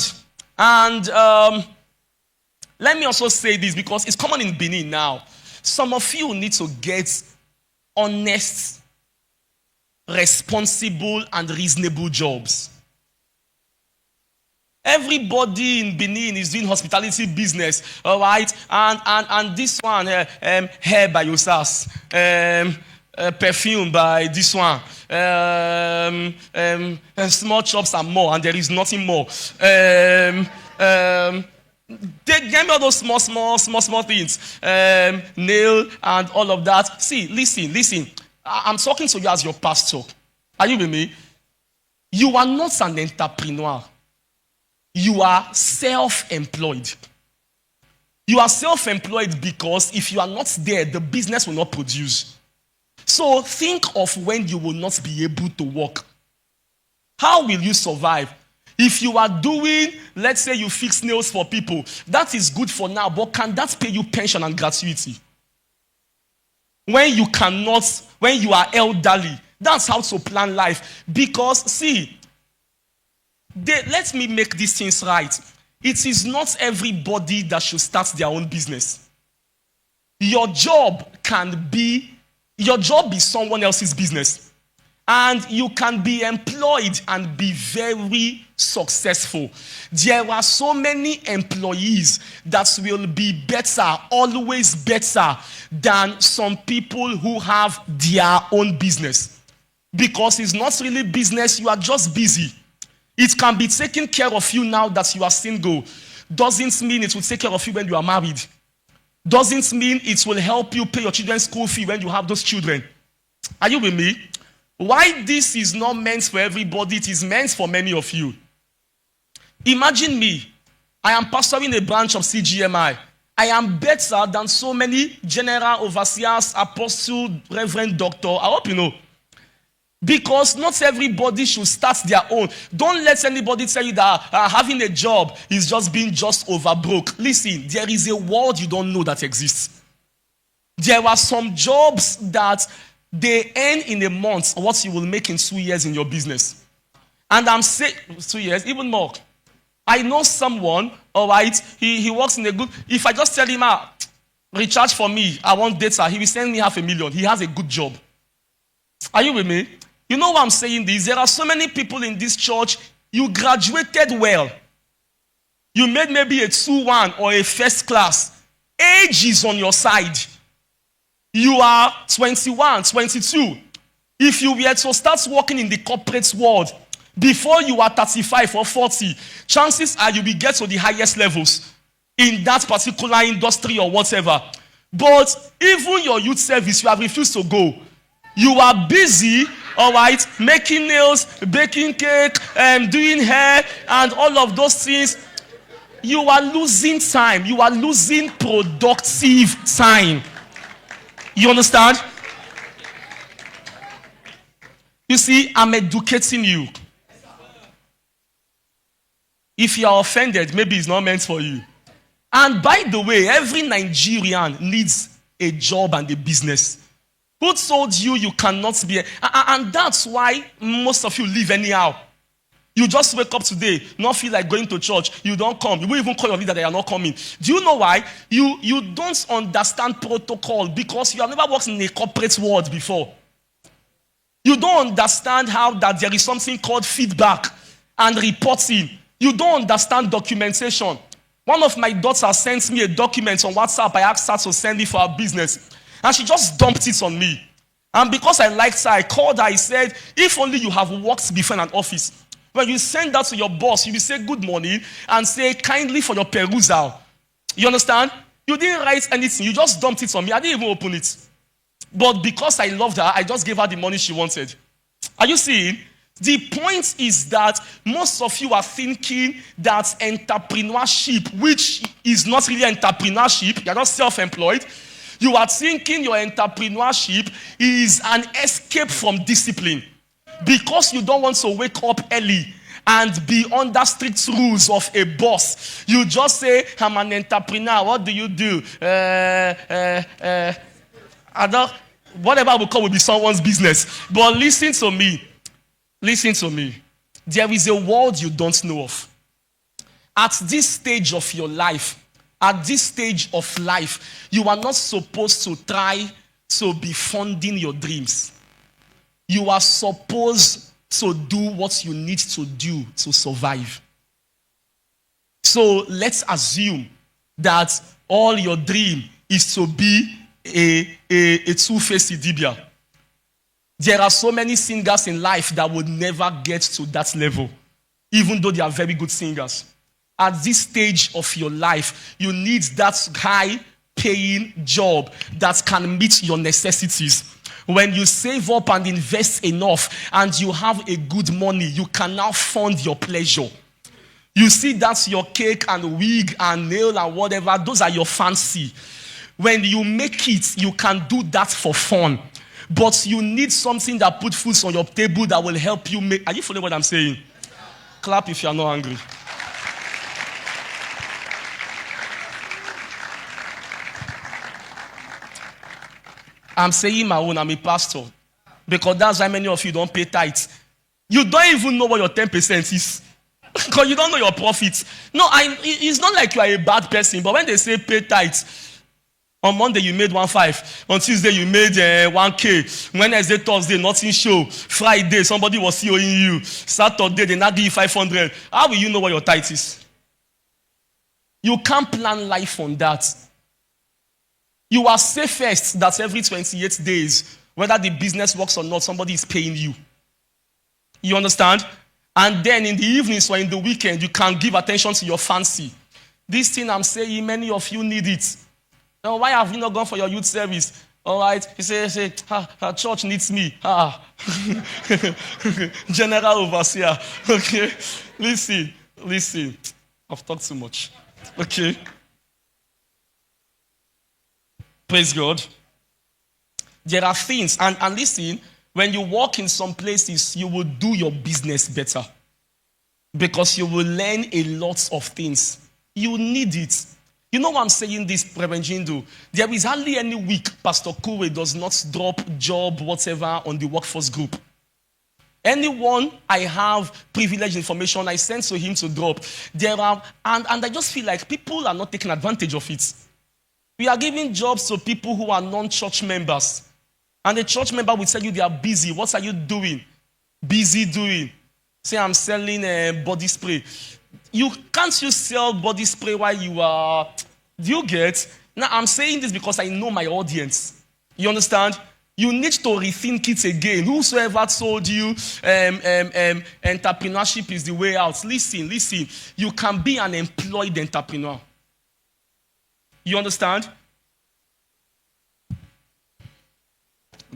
let me also say this, because it's common in Benin now. Some of you need to get honest, responsible, and reasonable jobs. Everybody in Benin is doing hospitality business, all right? And this one, hair by Yosas, perfume by this one, small chops and more, and there is nothing more. They gave me all those small things, nail and all of that. See, listen. I'm talking to you as your pastor. Are you with me? You are not an entrepreneur. You are self-employed. You are self-employed because if you are not there, the business will not produce. So think of when you will not be able to work. How will you survive? If you are doing, let's say you fix nails for people, that is good for now, but can that pay you pension and gratuity? When you cannot, when you are elderly, that's how to plan life. Because, see, let me make these things right. It is not everybody that should start their own business. Your job is someone else's business. And you can be employed and be very successful. There are so many employees that will be better, always better, than some people who have their own business. Because it's not really business, you are just busy. It can be taking care of you now that you are single. Doesn't mean it will take care of you when you are married. Doesn't mean it will help you pay your children's school fee when you have those children. Are you with me? Why this is not meant for everybody, it is meant for many of you. Imagine me. I am pastoring a branch of CGMI. I am better than so many general overseers, apostle, reverend, doctor. I hope you know. Because not everybody should start their own. Don't let anybody tell you that having a job is just being just over broke. Listen, there is a world you don't know that exists. There are some jobs that they earn in a month what you will make in 2 years in your business. And I'm saying 2 years, even more. I know someone, all right, he works in a good, if I just tell him, recharge for me, I want data, he will send me $500,000. He has a good job. Are you with me? You know why I'm saying this? There are so many people in this church, you graduated well. You made maybe a 2-1 or a first class. Age is on your side. You are 21, 22. If you were to start working in the corporate world before you are 35 or 40, chances are you will get to the highest levels in that particular industry or whatever. But even your youth service, you have refused to go. You are busy, all right, making nails, baking cake, doing hair, and all of those things. You are losing time. You are losing productive time. You understand? You see, I'm educating you. If you are offended, maybe it's not meant for you. And by the way, every Nigerian needs a job and a business. Who told you you cannot be? And that's why most of you live anyhow. You just wake up today, not feel like going to church. You don't come. You won't even call your leader that you are not coming. Do you know why? You don't understand protocol because you have never worked in a corporate world before. You don't understand how that there is something called feedback and reporting. You don't understand documentation. One of my daughters sent me a document on WhatsApp. I asked her to send it for her business. And she just dumped it on me. And because I liked her, I called her. I said, if only you have worked before in an office. When you send that to your boss, you will say good morning and say kindly for your perusal. You understand? You didn't write anything. You just dumped it on me. I didn't even open it. But because I loved her, I just gave her the money she wanted. Are you seeing? The point is that most of you are thinking that entrepreneurship, which is not really entrepreneurship, you're not self-employed. You are thinking your entrepreneurship is an escape from discipline. Because you don't want to wake up early and be under strict rules of a boss. You just say, I'm an entrepreneur. What do you do? Whatever we call will be someone's business. But listen to me. Listen to me. There is a world you don't know of. At this stage of your life, at this stage of life, you are not supposed to try to be funding your dreams. You are supposed to do what you need to do to survive. So let's assume that all your dream is to be a two-faced Idibia. There are so many singers in life that would never get to that level, even though they are very good singers. At this stage of your life, you need that high-paying job that can meet your necessities. When you save up and invest enough and you have a good money, you can now fund your pleasure. You see, that's your cake and wig and nail and whatever. Those are your fancy. When you make it, you can do that for fun. But you need something that puts food on your table that will help you make. Are you following what I'm saying? Clap if you're not angry. I'm saying my own, I'm a pastor. Because that's why many of you don't pay tithes. You don't even know what your 10% is. Because you don't know your profits. No, it's not like you are a bad person, but when they say pay tithes, on Monday you made 1.5. On Tuesday you made 1K. Wednesday, Thursday, nothing show. Friday, somebody was COing you. Saturday, they not give you 500. How will you know what your tithe is? You can't plan life on that. You are safest that every 28 days, whether the business works or not, somebody is paying you. You understand? And then in the evenings or in the weekend, you can give attention to your fancy. This thing I'm saying, many of you need it. Now, why have you not gone for your youth service? All right. He says, church needs me. General overseer. Okay. Listen. I've talked too much. Okay. Praise God. There are things, and listen, when you walk in some places, you will do your business better. Because you will learn a lot of things. You need it. You know why I'm saying this, Reverend Jindo? There is hardly any week Pastor Kowe does not drop job, whatever, on the workforce group. Anyone I have privileged information, I send to him to drop. There are, and I just feel like people are not taking advantage of it. We are giving jobs to people who are non-church members. And the church member will tell you they are busy. What are you doing? Busy doing. Say, I'm selling body spray. Can't you sell body spray while you are... Do you get? Now, I'm saying this because I know my audience. You understand? You need to rethink it again. Whosoever told you entrepreneurship is the way out. Listen. You can be an employed entrepreneur. You understand?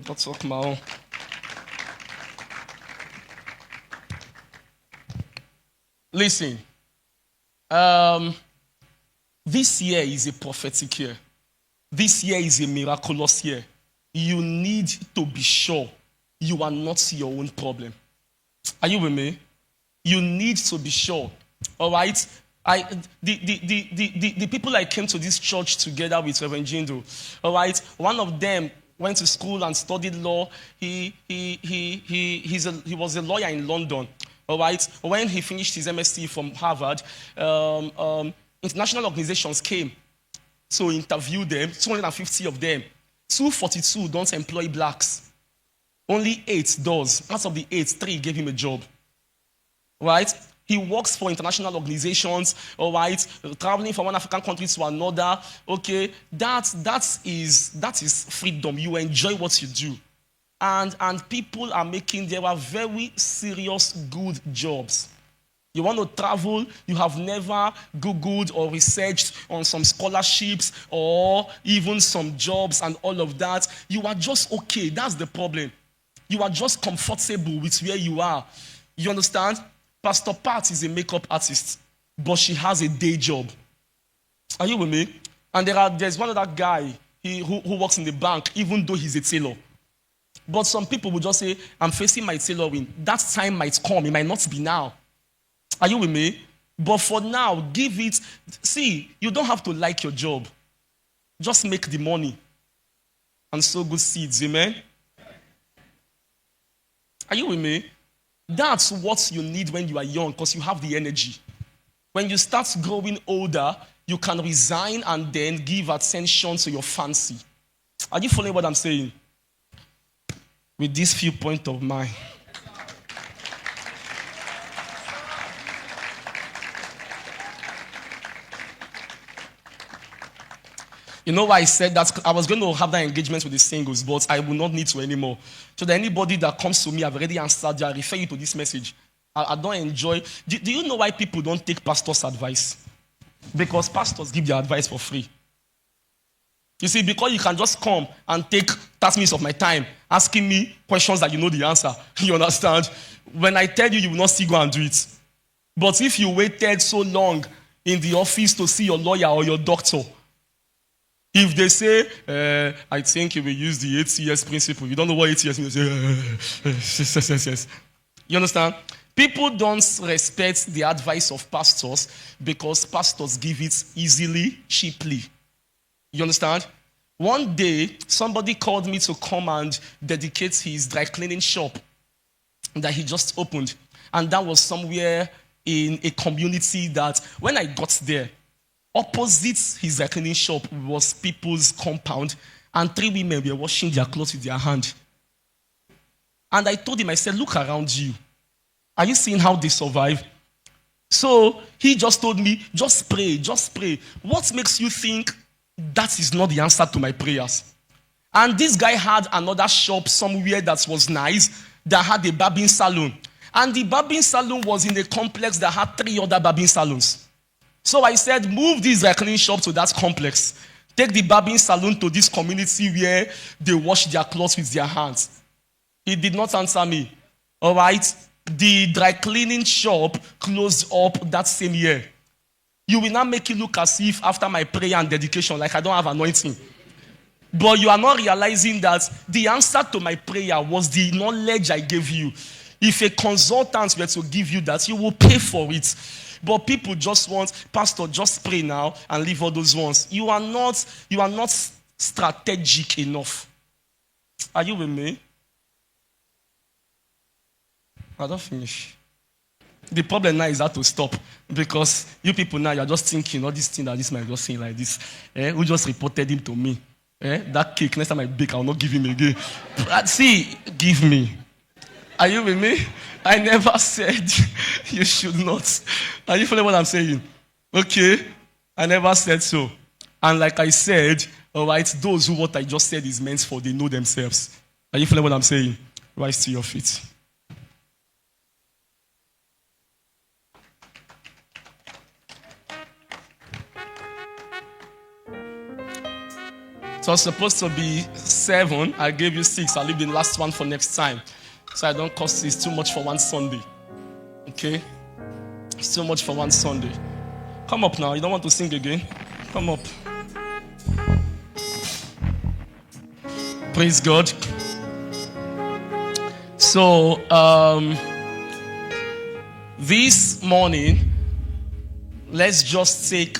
Don't talk my own. Listen. This year is a prophetic year. This year is a miraculous year. You need to be sure you are not your own problem. Are you with me? You need to be sure. All right? The people I came to this church together with, Reverend Jindo, all right? One of them went to school and studied law. He was a lawyer in London. All right. When he finished his MSc from Harvard, international organizations came to interview them, 250 of them. 242 don't employ blacks. Only 8 does. Out of the 8, 3 gave him a job. Right? He works for international organizations, all right, traveling from one African country to another. Okay, that is freedom. You enjoy what you do. And people are making, there are very serious, good jobs. You want to travel, you have never Googled or researched on some scholarships or even some jobs and all of that. You are just okay. That's the problem. You are just comfortable with where you are. You understand? Pastor Pat is a makeup artist, but she has a day job. Are you with me? And there's one other guy who works in the bank, even though he's a tailor. But some people will just say, I'm facing my tailoring. That time might come. It might not be now. Are you with me? But for now, give it. See, you don't have to like your job. Just make the money and sow good seeds. Amen? Are you with me? That's what you need when you are young, because you have the energy. When you start growing older, you can resign and then give attention to your fancy. Are you following what I'm saying? With this few points of mine. You know why I said that? I was going to have that engagement with the singles, but I will not need to anymore. So that anybody that comes to me, I've already answered you. I refer you to this message. I don't enjoy. Do you know why people don't take pastors' advice? Because pastors give their advice for free. You see, because you can just come and take 30 minutes of my time asking me questions that you know the answer. You understand? When I tell you, you will not still go and do it. But if you waited so long in the office to see your lawyer or your doctor, if they say, I think you will use the 8 years principle, you don't know what 8 years means, yes. You understand? People don't respect the advice of pastors because pastors give it easily, cheaply. You understand? One day, somebody called me to come and dedicate his dry cleaning shop that he just opened. And that was somewhere in a community that when I got there, opposite his dry cleaning shop was people's compound, and 3 women were washing their clothes with their hand. And I told him, I said, look around you. Are you seeing how they survive? So he just told me, just pray, just pray. What makes you think that is not the answer to my prayers? And this guy had another shop somewhere that was nice, that had a barbing salon. And the barbing salon was in a complex that had 3 other barbing salons. So I said, move this cleaning shop to that complex. Take the barbing salon to this community where they wash their clothes with their hands. He did not answer me. All right? The dry cleaning shop closed up that same year. You will not make it look as if after my prayer and dedication, like I don't have anointing. But you are not realizing that the answer to my prayer was the knowledge I gave you. If a consultant were to give you that, you will pay for it. But people just want, Pastor, just pray now and leave all those ones. You are not strategic enough. Are you with me? I don't finish. The problem now is how to stop. Because you people now, you're just thinking, all this thing that this man just saying like this. Who just reported him to me? That cake, next time I bake, I will not give him again. See, give me. Are you with me? I never said you should not. Are you following what I'm saying? Okay? I never said so. And like I said, all right, those who what I just said is meant for, they know themselves. Are you following what I'm saying? Rise to your feet. So it's supposed to be 7. I gave you 6. I'll leave the last one for next time. So I don't cost you. It's too much for one Sunday. Okay? It's too much for one Sunday. Come up now. You don't want to sing again? Come up. Praise God. So, this morning, let's just take,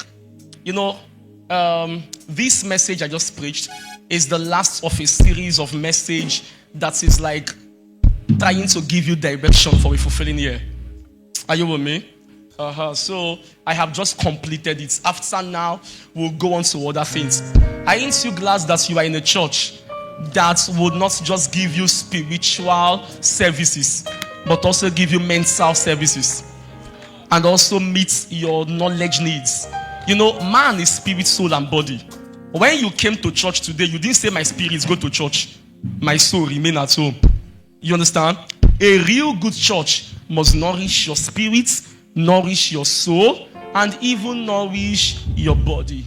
this message I just preached is the last of a series of message that is like trying to give you direction for a fulfilling year. Are you with me? So I have just completed it. After now, we'll go on to other things. Aren't you glad that you are in a church that would not just give you spiritual services, but also give you mental services and also meet your knowledge needs? Man is spirit, soul, and body. When you came to church today, you didn't say my spirits go to church, my soul remain at home. You understand? A real good church must nourish your spirit, nourish your soul, and even nourish your body.